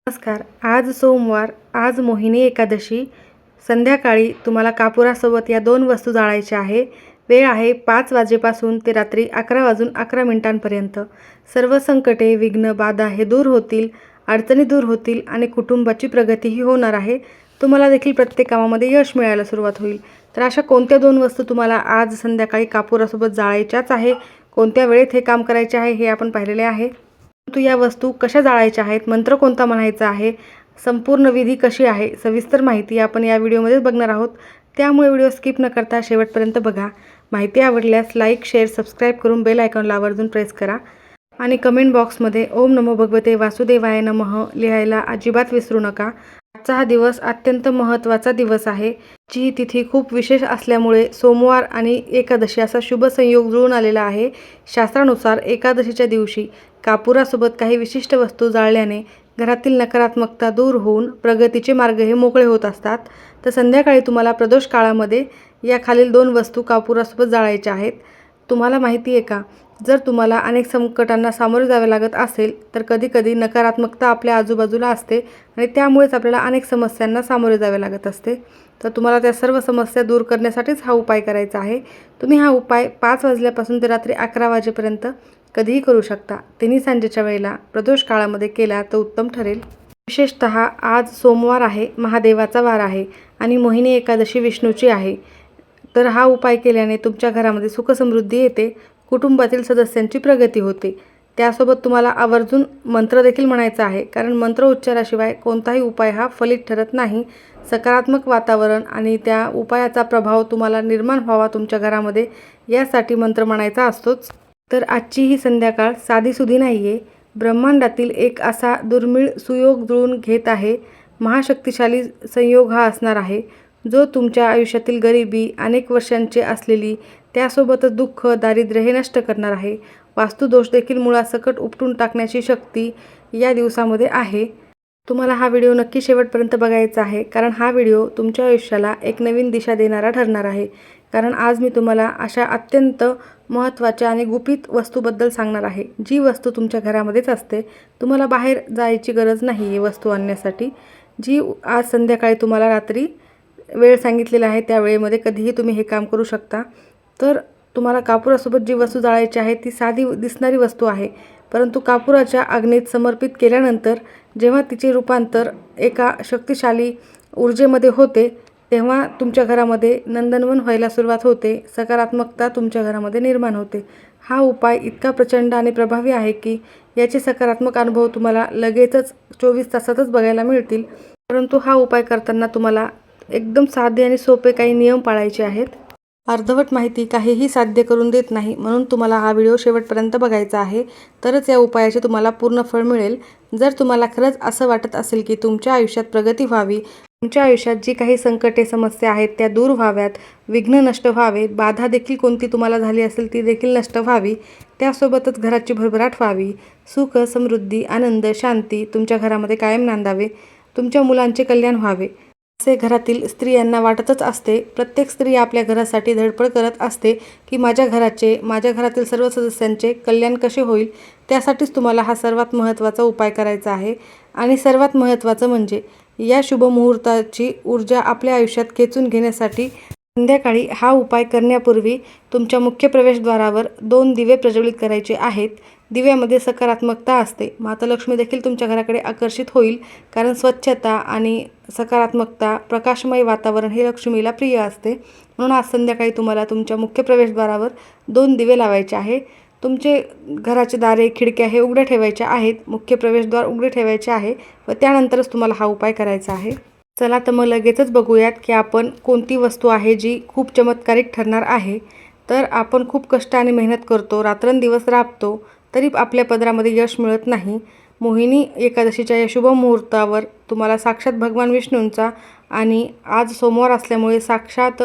नमस्कार. आज सोमवार, आज मोहिनी एकादशी. संध्याकाळी तुम्हाला कापुरासोबत या 2 वस्तू जाळायच्या आहे. वेळ आहे 5 वाजेपासून ते रात्री 11 वाजून 11 मिनिटांपर्यंत. सर्व संकटे, विघ्न, बाधा हे दूर होतील, अडचणी दूर होतील आणि कुटुंबाची प्रगतीही होणार आहे. तुम्हाला देखील प्रत्येक कामामध्ये यश मिळायला सुरुवात होईल. तर अशा कोणत्या 2 वस्तू तुम्हाला आज संध्याकाळी कापुरासोबत जाळायच्याच आहे, कोणत्या वेळेत हे काम करायचे आहे हे आपण पाहिलेले आहे. परंतु या वस्तू कशा जाळायच्या आहेत, मंत्र कोणता म्हणायचा आहे, संपूर्ण विधी कशी आहे, सविस्तर माहिती आपण या व्हिडिओमध्येच बघणार आहोत. त्यामुळे व्हिडिओ स्किप न करता शेवटपर्यंत बघा. माहिती आवडल्यास लाईक, शेअर, सबस्क्राईब करून बेल आयकॉनला आवर्जून प्रेस करा आणि कमेंट बॉक्समध्ये ओम नमो भगवते वासुदेवाय नमः लिहायला अजिबात विसरू नका. आजचा हा दिवस अत्यंत महत्त्वाचा दिवस आहे. जी तिथी खूप विशेष असल्यामुळे सोमवार आणि एकादशी असा शुभ संयोग जुळून आलेला आहे. शास्त्रानुसार एकादशीच्या दिवशी कापुरासोबत काही विशिष्ट वस्तू जाळल्याने घरातील नकारात्मकता दूर होऊन प्रगतीचे मार्ग हे मोकळे होत असतात. तर संध्याकाळी तुम्हाला प्रदोष काळामध्ये या खालील 2 वस्तू कापुरासोबत जाळायच्या आहेत. तुम्हाला माहिती आहे का, जर तुम्हाला अनेक संकटांना सामोरे जावे लागत असेल तर कधीकधी नकारात्मकता आपल्या आजूबाजूला असते आणि त्यामुळेच आपल्याला अनेक समस्यांना सामोरे जावे लागत असते. तर तुम्हाला त्या सर्व समस्या दूर करण्यासाठीच हा उपाय करायचा आहे. तुम्ही हा उपाय 5 वाजल्यापासून ते रात्री 11 वाजेपर्यंत कधीही करू शकता. तिन्ही सांजेच्या वेळेला प्रदोष काळामध्ये केला तर उत्तम ठरेल. विशेषतः आज सोमवार आहे, महादेवाचा वार आहे आणि मोहिनी एकादशी विष्णूची आहे. तर हा उपाय केल्याने तुमच्या घरामध्ये सुखसमृद्धी येते, कुटुंबातील सदस्यांची प्रगती होते. त्यासोबत तुम्हाला आवर्जून मंत्र देखील म्हणायचा आहे, कारण मंत्र उच्चाराशिवाय कोणताही उपाय हा फलित ठरत नाही. सकारात्मक वातावरण आणि त्या उपायाचा प्रभाव तुम्हाला निर्माण व्हावा तुमच्या घरामध्ये, यासाठी मंत्र म्हणायचा असतोच. तर आजची ही संध्याकाळ साधीसुधी नाही आहे. ब्रह्मांडातील एक असा दुर्मिळ सुयोग जुळून घेत आहे. महाशक्तिशाली संयोग हा असणार आहे, जो तुमच्या आयुष्यातील गरिबी, अनेक वर्षांची असलेली, त्यासोबतच दुःख, दारिद्र्य हे नष्ट करणार आहे. वास्तुदोष देखील मुळासकट उपटून टाकण्याची शक्ती या दिवसामध्ये आहे. तुम्हाला हा व्हिडिओ नक्की शेवटपर्यंत बघायचा आहे, कारण हा व्हिडिओ तुमच्या आयुष्याला एक नवीन दिशा देणारा ठरणार आहे. कारण आज मी तुम्हाला अशा अत्यंत महत्त्वाच्या आणि गुपित वस्तूबद्दल सांगणार आहे, जी वस्तू तुमच्या घरामध्येच असते. तुम्हाला बाहेर जायची गरज नाही आहे वस्तू आणण्यासाठी. जी आज संध्याकाळी तुम्हाला रात्री वेळ सांगितलेला आहे त्या वेळेमध्ये कधीही तुम्ही हे काम करू शकता. तर तुम्हाला कापुरासोबत जी वस्तू जाळायची आहे ती साधी दिसणारी वस्तू आहे, परंतु कापुराच्या अग्नीत समर्पित केल्यानंतर जेव्हा तिचे रूपांतर एका शक्तिशाली ऊर्जेमध्ये होते, तेव्हा तुमच्या घरामध्ये नंदनवन व्हायला सुरुवात होते, सकारात्मकता तुमच्या घरामध्ये निर्माण होते. हा उपाय इतका प्रचंड आणि प्रभावी आहे की याचे सकारात्मक अनुभव तुम्हाला लगेचच 24 तासातच बघायला मिळतील. परंतु हा उपाय करताना तुम्हाला एकदम साधे आणि सोपे काही नियम पाळायचे आहेत. अर्धवट माहिती काहीही साध्य करून देत नाही, म्हणून तुम्हाला हा व्हिडिओ शेवटपर्यंत बघायचा आहे, तरच या उपायाचे तुम्हाला पूर्ण फळ मिळेल. जर तुम्हाला खरंच असं वाटत असेल की तुमच्या आयुष्यात प्रगती व्हावी, तुमच्या आयुष्यात जी काही संकटे, समस्या आहेत त्या दूर व्हाव्यात, विघ्न नष्ट व्हावे, बाधा देखील कोणती तुम्हाला झाली असेल ती देखील नष्ट व्हावी, त्यासोबतच घराची भरभराट व्हावी, सुख, समृद्धी, आनंद, शांती तुमच्या घरामध्ये कायम नांदावे, तुमच्या मुलांचे कल्याण व्हावे, असे घरातील स्त्रियांना वाटतच असते. प्रत्येक स्त्री आपल्या घरासाठी धडपड करत असते की माझ्या घरातील सर्व सदस्यांचे कल्याण कसे होईल. त्यासाठीच तुम्हाला हा सर्वात महत्त्वाचा उपाय करायचा आहे. आणि सर्वात महत्त्वाचं म्हणजे या शुभ मुहूर्ताची ऊर्जा आपल्या आयुष्यात खेचून घेण्यासाठी संध्याकाळी हा उपाय करण्यापूर्वी तुमच्या मुख्य प्रवेशद्वारावर 2 दिवे प्रज्वलित करायचे आहेत. दिव्यामध्ये सकारात्मकता असते. माता लक्ष्मी देखील तुमच्या घराकडे आकर्षित होईल, कारण स्वच्छता आणि सकारात्मकता, प्रकाशमय वातावरण हे लक्ष्मीला प्रिय असते. म्हणून आज संध्याकाळी तुम्हाला तुमच्या मुख्य प्रवेशद्वारावर 2 दिवे लावायचे आहे. तुमचे घराचे दारे, खिडक्या हे उघड्या ठेवायच्या आहेत, मुख्य प्रवेशद्वार उघडे ठेवायचे आहे व त्यानंतरच तुम्हाला हा उपाय करायचा आहे. चला तर मग लगेचच बघूयात की आपण कोणती वस्तू आहे जी खूप चमत्कारिक ठरणार आहे. तर आपण खूप कष्ट आणि मेहनत करतो, रात्रंदिवस राबतो, तरी आपल्या पदरामध्ये यश मिळत नाही. मोहिनी एकादशीच्या या शुभ मुहूर्तावर तुम्हाला साक्षात भगवान विष्णूंचा आणि आज सोमवार असल्यामुळे साक्षात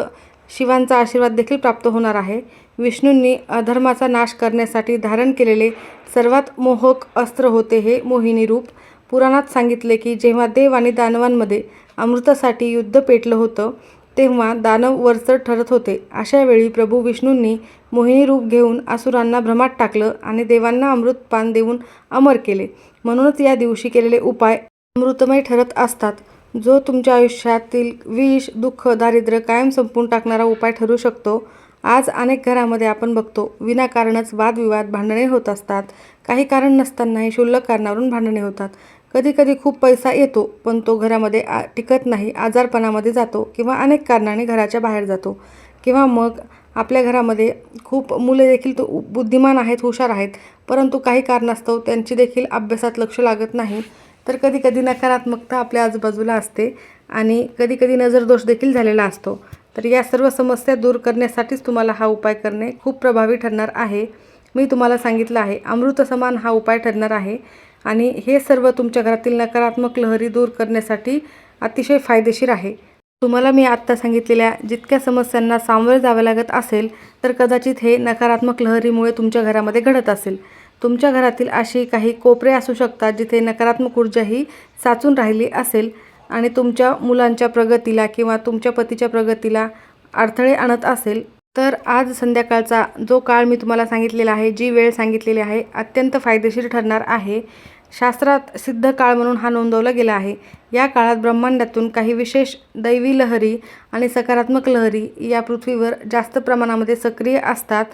शिवांचा आशीर्वाद देखील प्राप्त होणार आहे. विष्णूंनी अधर्माचा नाश करण्यासाठी धारण केलेले सर्वात मोहक अस्त्र होते हे मोहिनी रूप. पुराणात सांगितले की जेव्हा देव आणि दानवांमध्ये अमृतासाठी युद्ध पेटलं होतं, तेव्हा दानव वरचढ ठरत होते. अशा वेळी प्रभू विष्णूंनी मोहिनी रूप घेऊन असुरांना भ्रमात टाकलं आणि देवांना अमृतपान देऊन अमर केले. म्हणूनच या दिवशी केलेले उपाय अमृतमय ठरत असतात. जो तुमच्या आयुष्यातील विष, दुःख, दारिद्र्य कायम संपवून टाकणारा उपाय ठरू शकतो. आज अनेक घरामध्ये आपण बघतो विनाकारणच वादविवाद, भांडणे होत असतात. काही कारण नसतानाही क्षुल्लक कारणावरून भांडणे होतात. कधी-कधी खूप पैसा येतो, पण तो घरामध्ये टिकत नाही, आजारपणामध्ये जातो किंवा अनेक कारणांनी घराच्या बाहेर जातो. किंवा मग आपल्या घरामध्ये खूप मुले देखील बुद्धिमान आहेत, हुशार आहेत, परंतु काही कारणास्तव त्यांची देखील अभ्यासात लक्ष लागत नाही. तर कधी-कधी नकारात्मकता आपल्या आजूबाजूला असते आणि कधी-कधी नजरदोष देखील झालेला असतो. तर या सर्व समस्या दूर करण्यासाठीच तुम्हाला हा उपाय करणे खूप प्रभावी ठरणार आहे. मी तुम्हाला सांगितलं आहे, अमृतसमान हा उपाय ठरणार आहे आणि हे सर्व तुमच्या घरातील नकारात्मक लहरी दूर करण्यासाठी अतिशय फायदेशीर आहे. तुम्हाला मी आत्ता सांगितलेल्या जितक्या समस्यांना सामोरे जावे लागत असेल, तर कदाचित हे नकारात्मक लहरीमुळे तुमच्या घरामध्ये घडत असेल. तुमच्या घरातील अशी काही कोपरे असू शकतात जिथे नकारात्मक ऊर्जा ही साचून राहिली असेल आणि तुमच्या मुलांच्या प्रगतीला किंवा तुमच्या पतीच्या प्रगतीला अडथळे आणत असेल. तर आज संध्याकाळचा जो काळ मी तुम्हाला सांगितलेला आहे, जी वेळ सांगितलेली आहे, अत्यंत फायदेशीर ठरणार आहे. शास्त्रात सिद्ध काळ म्हणून हा नोंदवला गेला आहे. या काळात ब्रह्मांडातून काही विशेष दैवी लहरी आणि सकारात्मक लहरी या पृथ्वीवर जास्त प्रमाणामध्ये सक्रिय असतात.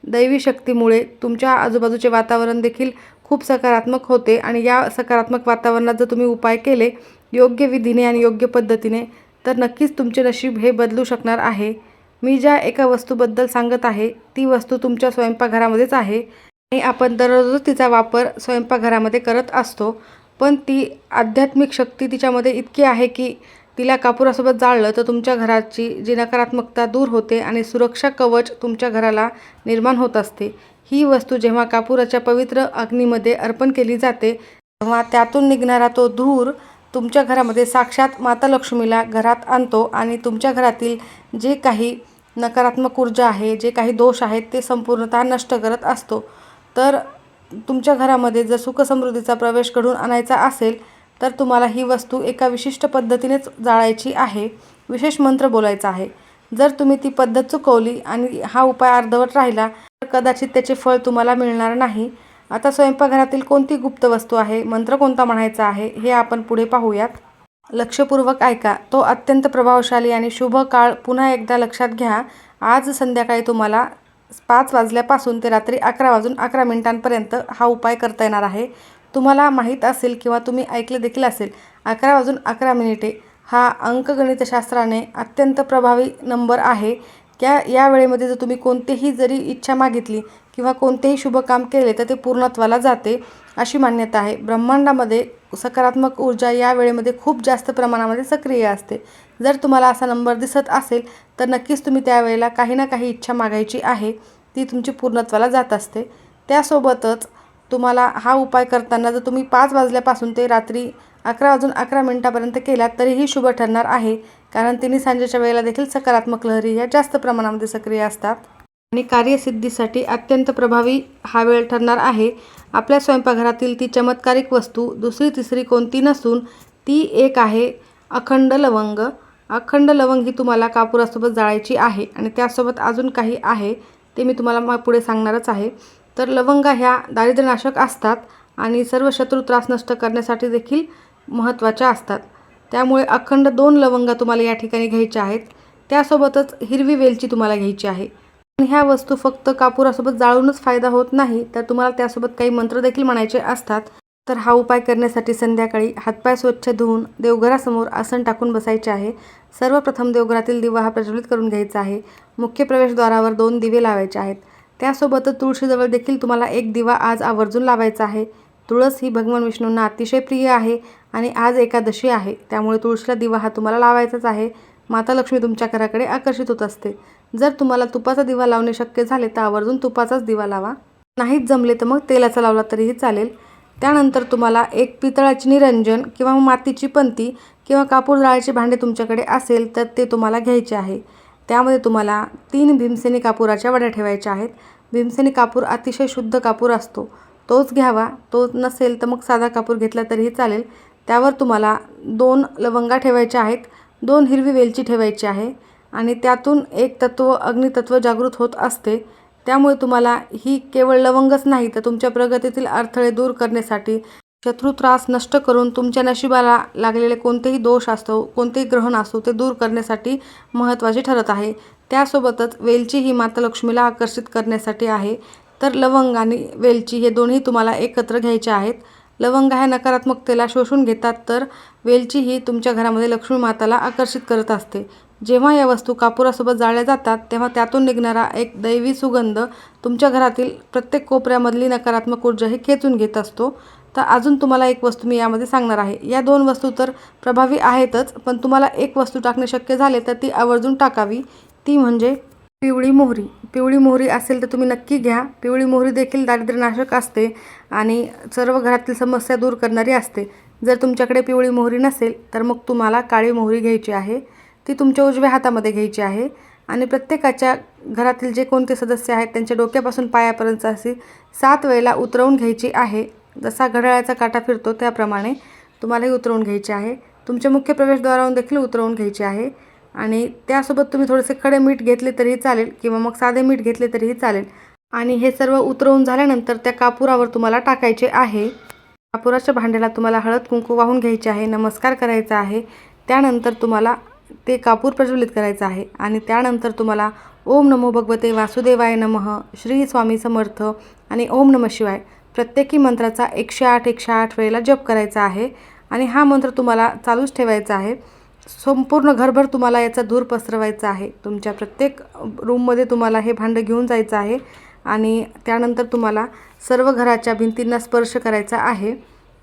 दैवी शक्तीमुळे तुमच्या आजूबाजूचे वातावरण देखील खूप सकारात्मक होते आणि या सकारात्मक वातावरणात जर तुम्ही उपाय केले योग्य विधीने आणि योग्य पद्धतीने, तर नक्कीच तुमचे नशीब हे बदलू शकणार आहे. मी ज्या एका वस्तूबद्दल सांगत आहे, ती वस्तू तुमच्या स्वयंपाकघरामध्येच आहे आणि आपण दररोज तिचा वापर स्वयंपाकघरामध्ये करत असतो. पण ती आध्यात्मिक शक्ती तिच्यामध्ये इतकी आहे की तिला कापुरासोबत जाळलं तर तुमच्या घराची जी नकारात्मकता दूर होते आणि सुरक्षा कवच तुमच्या घराला निर्माण होत असते. ही वस्तू जेव्हा कापुराच्या पवित्र अग्नीमध्ये अर्पण केली जाते, तेव्हा त्यातून निघणारा तो धूर तुमच्या घरामध्ये साक्षात माता लक्ष्मीला घरात आणतो आणि तुमच्या घरातील जे काही नकारात्मक ऊर्जा आहे, जे काही दोष आहेत, ते संपूर्णतः नष्ट करत असतो. तर तुमच्या घरामध्ये जर सुखसमृद्धीचा प्रवेश घडवून आणायचा असेल, तर तुम्हाला ही वस्तू एका विशिष्ट पद्धतीनेच जाळायची आहे. विशेष मंत्र बोलायचा आहे. जर तुम्ही ती पद्धत चुकवली आणि हा उपाय अर्धवट राहिला, तर कदाचित त्याचे फळ तुम्हाला मिळणार नाही. आता स्वयंपाकघरातील कोणती गुप्त वस्तू आहे, मंत्र कोणता म्हणायचा आहे, हे आपण पुढे पाहूयात. लक्षपूर्वक ऐका. तो अत्यंत प्रभावशाली आणि शुभ काळ पुन्हा एकदा लक्षात घ्या. आज संध्याकाळी तुम्हाला 5 वाजल्यापासून ते रात्री 11:11 हा उपाय करता येणार आहे. तुम्हाला माहीत असेल किंवा तुम्ही ऐकले देखील असेल, 11:11 हा अंकगणितशास्त्राने अत्यंत प्रभावी नंबर आहे. या वेळेमध्ये जर तुम्ही कोणतीही जरी इच्छा मागितली किंवा कोणतेही शुभ काम केले, तर ते पूर्णत्वाला जाते अशी मान्यता आहे. ब्रह्मांडामध्ये सकारात्मक ऊर्जा या वेळेमध्ये खूप जास्त प्रमाणामध्ये सक्रिय असते. जर तुम्हाला असा नंबर दिसत असेल, तर नक्कीच तुम्ही त्यावेळेला काही ना काही इच्छा मागायची आहे, ती तुमची पूर्णत्वाला जात असते. त्यासोबतच तुम्हाला हा उपाय करताना जर तुम्ही 5 वाजल्यापासून ते रात्री 11:11 केलात, तरीही शुभ ठरणार आहे. कारण तिन्ही सांजेच्या वेळेला देखील सकारात्मक लहरी ह्या जास्त प्रमाणामध्ये सक्रिय असतात आणि कार्यसिद्धीसाठी अत्यंत प्रभावी हा वेळ ठरणार आहे. आपल्या स्वयंपाकघरातील ती चमत्कारिक वस्तू दुसरी तिसरी कोणती नसून ती एक आहे अखंड लवंग. अखंड लवंग ही तुम्हाला कापुरासोबत जाळायची आहे आणि त्यासोबत अजून काही आहे, ते मी तुम्हाला पुढे सांगणारच आहे. तर लवंगा ह्या दारिद्र्यनाशक असतात आणि सर्व शत्रू त्रास नष्ट करण्यासाठी देखील महत्त्वाच्या असतात. त्यामुळे अखंड 2 लवंगा तुम्हाला या ठिकाणी घ्यायच्या आहेत. त्यासोबतच हिरवी वेलची तुम्हाला घ्यायची आहे. ह्या वस्तू फक्त कापुरासोबत जाळूनच फायदा होत नाही, तर तुम्हाला त्यासोबत काही मंत्र देखील म्हणायचे असतात. तर हा उपाय करण्यासाठी संध्याकाळी हातपाय स्वच्छ धुवून देवघरासमोर आसन टाकून बसायचे आहे. सर्वप्रथम देवघरातील दिवा हा प्रज्वलित करून घ्यायचा आहे. मुख्य प्रवेशद्वारावर 2 दिवे लावायचे आहेत. त्यासोबतच तुळशीजवळ देखील तुम्हाला एक दिवा आज आवर्जून लावायचा आहे. तुळस ही भगवान विष्णूंना अतिशय प्रिय आहे आणि आज एकादशी आहे, त्यामुळे तुळशीला दिवा हा तुम्हाला लावायचाच आहे. माता लक्ष्मी तुमच्या घराकडे आकर्षित होत असते. जर तुम्हाला तुपाचा दिवा लावणे शक्य झाले, तर आवर्जून तुपाचाच दिवा लावा. नाहीच जमले तर मग तेलाचा लावला तरीही चालेल. त्यानंतर तुम्हाला एक पितळाची निरंजन किंवा मातीची पंती किंवा कापूर जाळायचे भांडे तुमच्याकडे असेल, तर ते तुम्हाला घ्यायचे आहे. त्यामध्ये तुम्हाला 3 भीमसेनी कापुराच्या वड्या ठेवायच्या आहेत. भीमसेनी कापूर अतिशय शुद्ध कापूर असतो, तोच घ्यावा. तो नसेल तर मग साधा कापूर घेतला तरीही चालेल. त्यावर तुम्हाला 2 लवंगा ठेवायच्या आहेत, 2 हिरवी वेलची ठेवायची आहे आणि त्यातून एक तत्व अग्नितत्व जागृत होत असते. त्यामुळे तुम्हाला ही केवळ लवंगच नाही, तर तुमच्या प्रगतीतील अडथळे दूर करण्यासाठी शत्रू त्रास नष्ट करून तुमच्या नशिबाला लागलेले कोणतेही दोष असतो, कोणतेही ग्रहण असो, ते दूर करण्यासाठी महत्त्वाचे ठरत आहे. त्यासोबतच वेलची ही माता लक्ष्मीला आकर्षित करण्यासाठी आहे. तर लवंग आणि वेलची हे दोन्ही तुम्हाला एकत्र घ्यायचे आहेत. लवंग ह्या नकारात्मकतेला शोषून घेतात, तर वेलची ही तुमच्या घरामध्ये लक्ष्मी माताला आकर्षित करत असते. जेव्हा या वस्तू कापुरासोबत जाळल्या जातात, तेव्हा त्यातून निघणारा एक दैवी सुगंध तुमच्या घरातील प्रत्येक कोपऱ्यामधली नकारात्मक ऊर्जा ही खेचून घेत असतो. तर अजून तुम्हाला एक वस्तू मी यामध्ये सांगणार आहे. या 2 वस्तू तर प्रभावी आहेतच, पण तुम्हाला एक वस्तू टाकणे शक्य झाले तर ती आवर्जून टाकावी. ती म्हणजे पिवळी मोहरी. पिवळी मोहरी असेल तर तुम्ही नक्की घ्या. पिवळी मोहरी देखील दारिद्र्यनाशक असते आणि सर्व घरातील समस्या दूर करणारी असते. जर तुमच्याकडे पिवळी मोहरी नसेल तर मग तुम्हाला काळी मोहरी घ्यायची आहे. ती तुमच्या उजव्या हातामध्ये घ्यायची आहे आणि प्रत्येकाच्या घरातील जे कोणते सदस्य आहेत त्यांच्या डोक्यापासून पायापर्यंत अशी 7 वेळेला उतरवून घ्यायची आहे. जसा घड्याळाचा काटा फिरतो त्याप्रमाणे तुम्हालाही उतरवून घ्यायची आहे. तुमच्या मुख्य प्रवेशद्वारावरून देखील उतरवून घ्यायची आहे आणि त्यासोबत तुम्ही थोडेसे खडे मीठ घेतले तरीही चालेल किंवा मग साधे मीठ घेतले तरीही चालेल. आणि हे सर्व उतरवून झाल्यानंतर त्या कापुरावर तुम्हाला टाकायचे आहे. कापुराच्या भांड्याला तुम्हाला हळद कुंकू वाहून घ्यायचे आहे, नमस्कार करायचा आहे. त्यानंतर तुम्हाला ते कापूर प्रज्वलित करायचं आहे आणि त्यानंतर तुम्हाला ओम नमो भगवते वासुदेवाय नमः, श्री स्वामी समर्थ आणि ओम नमः शिवाय प्रत्येकी मंत्राचा 108 वेळेला जप करायचा आहे आणि हा मंत्र तुम्हाला चालूच ठेवायचा आहे. संपूर्ण घरभर तुम्हाला याचा धूर पसरवायचा आहे. तुमच्या प्रत्येक रूममध्ये तुम्हाला हे भांडं घेऊन जायचं आहे आणि त्यानंतर तुम्हाला सर्व घराच्या भिंतींना स्पर्श करायचा आहे.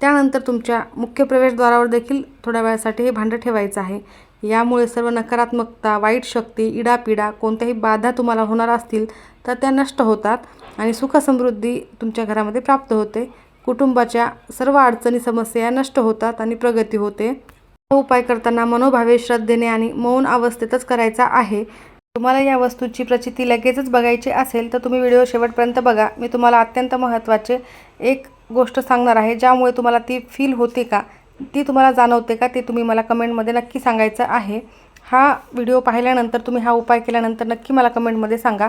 त्यानंतर तुमच्या मुख्य प्रवेशद्वारावर देखील थोड्या वेळासाठी हे भांडं ठेवायचं आहे. यामुळे सर्व नकारात्मकता, वाईट शक्ती, इडापिडा, कोणत्याही बाधा तुम्हाला होणार असतील तर त्या नष्ट होतात आणि सुखसमृद्धी तुमच्या घरामध्ये प्राप्त होते. कुटुंबाच्या सर्व अडचणी, समस्या नष्ट होतात आणि प्रगती होते. हा उपाय करताना मनोभावे, श्रद्धेने आणि मौन अवस्थेतच करायचा आहे. तुम्हाला या वस्तूची प्रचिती लगेचच बघायची असेल तर तुम्ही व्हिडिओ शेवटपर्यंत बघा. मी तुम्हाला अत्यंत महत्त्वाचे एक गोष्ट सांगणार आहे, ज्यामुळे तुम्हाला ती फील होते का, ती तुम्हाला जाणवते का, ते तुम्ही मला कमेंटमध्ये नक्की सांगायचं आहे. हा व्हिडिओ पाहिल्यानंतर, तुम्ही हा उपाय केल्यानंतर नक्की मला कमेंटमध्ये सांगा.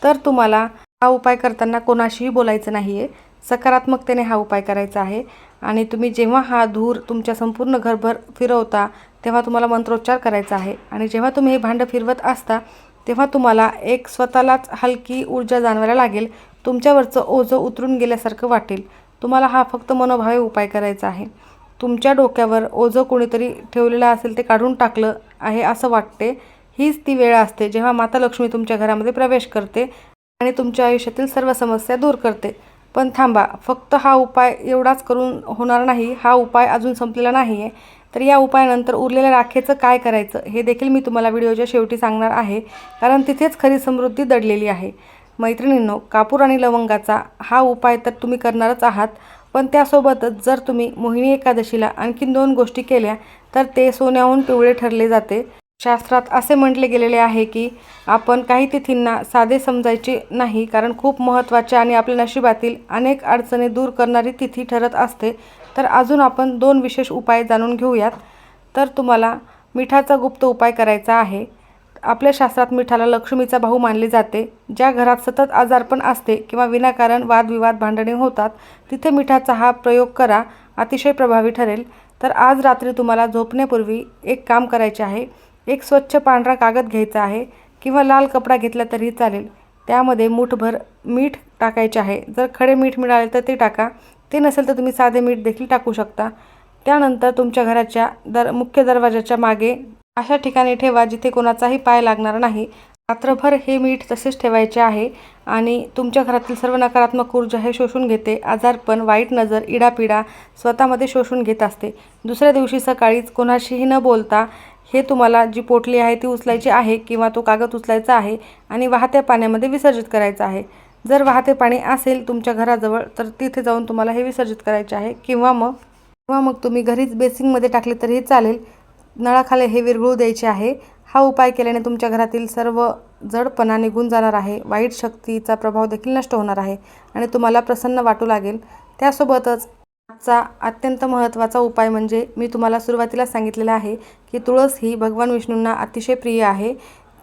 तर तुम्हाला हा उपाय करताना कोणाशीही बोलायचं नाही आहे, सकारात्मकतेने हा उपाय करायचा आहे. आणि तुम्ही जेव्हा हा धूर तुमच्या संपूर्ण घरभर फिरवता तेव्हा तुम्हाला मंत्रोच्चार करायचा आहे आणि जेव्हा तुम्ही हे भांडं फिरवत असता तेव्हा तुम्हाला एक स्वतःलाच हलकी ऊर्जा जाणवायला लागेल. तुमच्यावरचं ओझं उतरून गेल्यासारखं वाटेल. तुम्हाला हा फक्त मनोभावे उपाय करायचा आहे. तुमच्या डोक्यावर ओझं कोणीतरी ठेवलेलं असेल ते काढून टाकलं आहे असं वाटते. हीच ती वेळ असते जेव्हा माता लक्ष्मी तुमच्या घरामध्ये प्रवेश करते आणि तुमच्या आयुष्यातील सर्व समस्या दूर करते. पण थांबा, फक्त हा उपाय एवढाच करून होणार नाही. हा उपाय अजून संपलेला नाही आहे. तर या उपायानंतर उरलेल्या राखेचं काय करायचं हे देखील मी तुम्हाला व्हिडिओच्या शेवटी सांगणार आहे, कारण तिथेच खरी समृद्धी दडलेली आहे. मैत्रिणींनो, कापूर आणि लवंगाचा हा उपाय तर तुम्ही करणारच आहात, पण त्यासोबतच जर तुम्ही मोहिनी एकादशीला आणखीन 2 गोष्टी केल्या तर ते सोन्याहून पिवळे ठरले जाते. शास्त्रात असे म्हटले गेलेले आहे की आपण काही तिथींना साधे समजायचे नाही, कारण खूप महत्त्वाच्या आणि आपल्या नशिबातील अनेक अडचणी दूर करणारी तिथी ठरत असते. तर अजून आपण 2 विशेष उपाय जाणून घेऊयात. तर तुम्हाला मिठाचा गुप्त उपाय करायचा आहे. आपल्या शास्त्रात मिठाला लक्ष्मीचा भाऊ मानले जाते. ज्या घरात सतत आजारपण असते किंवा विनाकारण वादविवाद, भांडणे होतात, तिथे मिठाचा हा प्रयोग करा, अतिशय प्रभावी ठरेल. तर आज रात्री तुम्हाला झोपण्यापूर्वी एक काम करायचे आहे. एक स्वच्छ पांढरा कागद घ्यायचा आहे किंवा लाल कपडा घेतला तरीही चालेल. त्यामध्ये मूठभर मीठ टाकायचे आहे. जर खडे मीठ मिळाले तर ते टाका, ते नसेल तर तुम्ही साधे मीठ देखील टाकू शकता. त्यानंतर तुमच्या घराच्या मुख्य दरवाजाच्या मागे अशा ठिकाणी ठेवा जिथे कोणाचाही पाय लागणार नाही. रात्रभर हे मीठ तसेच ठेवायचे आहे आणि तुमच्या घरातील सर्व नकारात्मक ऊर्जा हे शोषून घेते. आजारपण, वाईट नजर, इडापिडा स्वतःमध्ये शोषून घेत असते. दुसऱ्या दिवशी सकाळीच कोणाशीही न बोलता हे तुम्हाला जी पोटली आहे ती उचलायची आहे किंवा तो कागद उचलायचा आहे आणि वाहत्या पाण्यामध्ये विसर्जित करायचं आहे. जर वाहते पाणी असेल तुमच्या घराजवळ तर तिथे जाऊन तुम्हाला हे विसर्जित करायचे आहे किंवा मग तुम्ही घरीच बेसिंगमध्ये टाकले तरीही चालेल. नळाखाली हे विरघळू द्यायचे आहे. हा उपाय केल्याने तुमच्या घरातील सर्व जडपणा निघून जाणार आहे. वाईट शक्तीचा प्रभाव देखील नष्ट होणार आहे आणि तुम्हाला प्रसन्न वाटू लागेल. त्यासोबतच आजचा अत्यंत महत्त्वाचा उपाय म्हणजे मी तुम्हाला सुरुवातीला सांगितलेलं आहे की तुळस ही भगवान विष्णूंना अतिशय प्रिय आहे.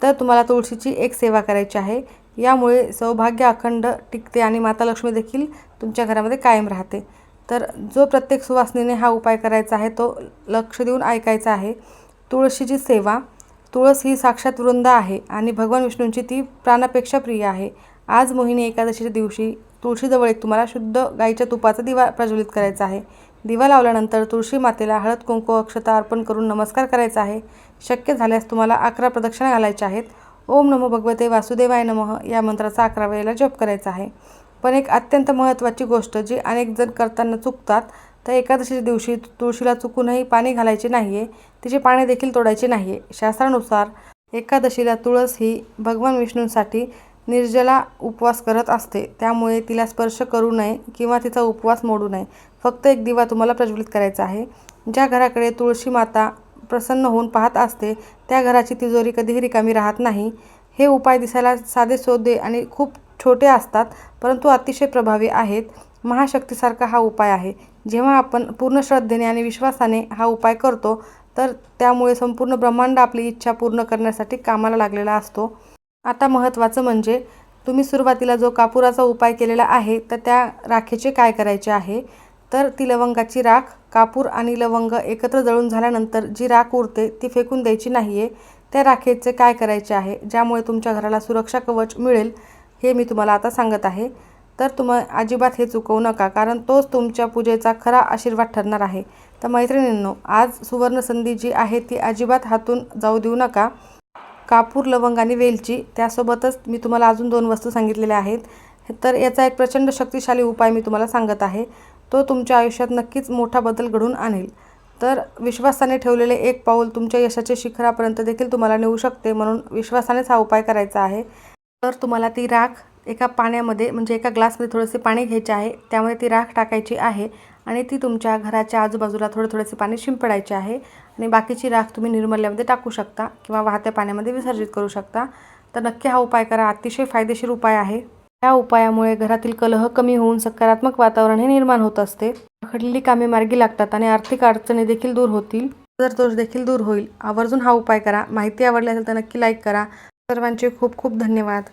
तर तुम्हाला तुळशीची एक सेवा करायची आहे. यामुळे सौभाग्य अखंड टिकते आणि माता लक्ष्मी देखील तुमच्या घरामध्ये कायम राहते. तर जो प्रत्येक सुवासिनीने हा उपाय करायचा आहे तो लक्ष देऊन ऐकायचा आहे. तुळशीची सेवा. तुळस ही साक्षात वृंद आहे आणि भगवान विष्णूंची ती प्राणापेक्षा प्रिय आहे. आज मोहिनी एकादशीच्या दिवशी तुळशीजवळ एक तुम्हाला शुद्ध गाईच्या तुपाचा दिवा प्रज्वलित करायचा आहे. दिवा लावल्यानंतर तुळशी मातेला हळद कुंकू अक्षता अर्पण करून नमस्कार करायचा आहे. शक्य झाल्यास तुम्हाला 11 प्रदक्षिणा घालायच्या आहेत. ओम नमो भगवते वासुदेवाय नमः या मंत्राचा 11 वेळेला जप करायचा आहे. पण एक अत्यंत महत्त्वाची गोष्ट जी अनेक जण करताना चुकतात, तर एकादशीच्या दिवशी तुळशीला चुकूनही पाणी घालायचे नाही आहे, तिचे पाणी देखील तोडायचे नाही आहे. शास्त्रानुसार एकादशीला तुळस ही भगवान विष्णूंसाठी निर्जला उपवास करत असते, त्यामुळे तिला स्पर्श करू नये किंवा तिचा उपवास मोडू नये. फक्त एक दिवा तुम्हाला प्रज्वलित करायचा आहे. ज्या घराकडे तुळशी माता प्रसन्न होऊन पाहत असते त्या घराची तिजोरी कधीही रिकामी राहत नाही. हे उपाय दिसायला साधेसोधे आणि खूप छोटे असतात, परंतु अतिशय प्रभावी आहेत. महाशक्तीसारखा हा उपाय आहे. जेव्हा आपण पूर्ण श्रद्धेने आणि विश्वासाने हा उपाय करतो तर त्यामुळे संपूर्ण ब्रह्मांड आपली इच्छा पूर्ण करण्यासाठी कामाला लागलेला असतो. आता महत्त्वाचं म्हणजे तुम्ही सुरुवातीला जो कापुराचा उपाय केलेला आहे तर त्या राखेचे काय करायचे आहे, तर ती लवंगाची राख, कापूर आणि लवंग एकत्र जळून झाल्यानंतर जी राख उरते ती फेकून द्यायची नाही आहे. त्या राखेचे काय करायचे आहे ज्यामुळे तुमच्या घराला सुरक्षा कवच मिळेल हे मी तुम्हाला आता सांगत आहे. तर तुम्ही अजिबात हे चुकवू नका, कारण तोच तुमच्या पूजेचा खरा आशीर्वाद ठरणार आहे. तर मैत्रिणींनो, आज सुवर्ण संधी जी आहे ती अजिबात हातून जाऊ देऊ नका. कापूर, लवंग आणि वेलची, त्यासोबतच मी तुम्हाला अजून 2 वस्तू सांगितलेल्या आहेत. तर याचा एक प्रचंड शक्तिशाली उपाय मी तुम्हाला सांगत आहे. तो तुमच्या आयुष्यात नक्कीच मोठा बदल घडवून आणेल. तर विश्वासाने ठेवलेले एक पाऊल तुमच्या यशाच्या शिखरापर्यंत देखील तुम्हाला नेऊ शकते, म्हणून विश्वासानेच हा उपाय करायचा आहे. तर तुम्हाला ती राख एका पाण्यामध्ये म्हणजे एका ग्लासमध्ये थोडेसे पाणी घ्यायचे आहे. त्यामध्ये ती राख टाकायची आहे आणि ती तुमच्या घराच्या आजूबाजूला थोडेसे पाणी शिंपडायचे आहे आणि बाकीची राख तुम्ही निर्मल्यामध्ये टाकू शकता किंवा वाहत्या पाण्यामध्ये विसर्जित करू शकता. तर नक्की हा उपाय करा. अतिशय फायदेशीर उपाय आहे. या उपायामुळे घरातील कलह कमी होऊन सकारात्मक वातावरण हे निर्माण होत असते. रखडलेली कामे मार्गी लागतात आणि आर्थिक अडचणी देखील दूर होतील. दोष देखील दूर होईल. आवर्जून हा उपाय करा. माहिती आवडली असेल तर नक्की लाईक करा. सर्वांचे खूप खूप धन्यवाद.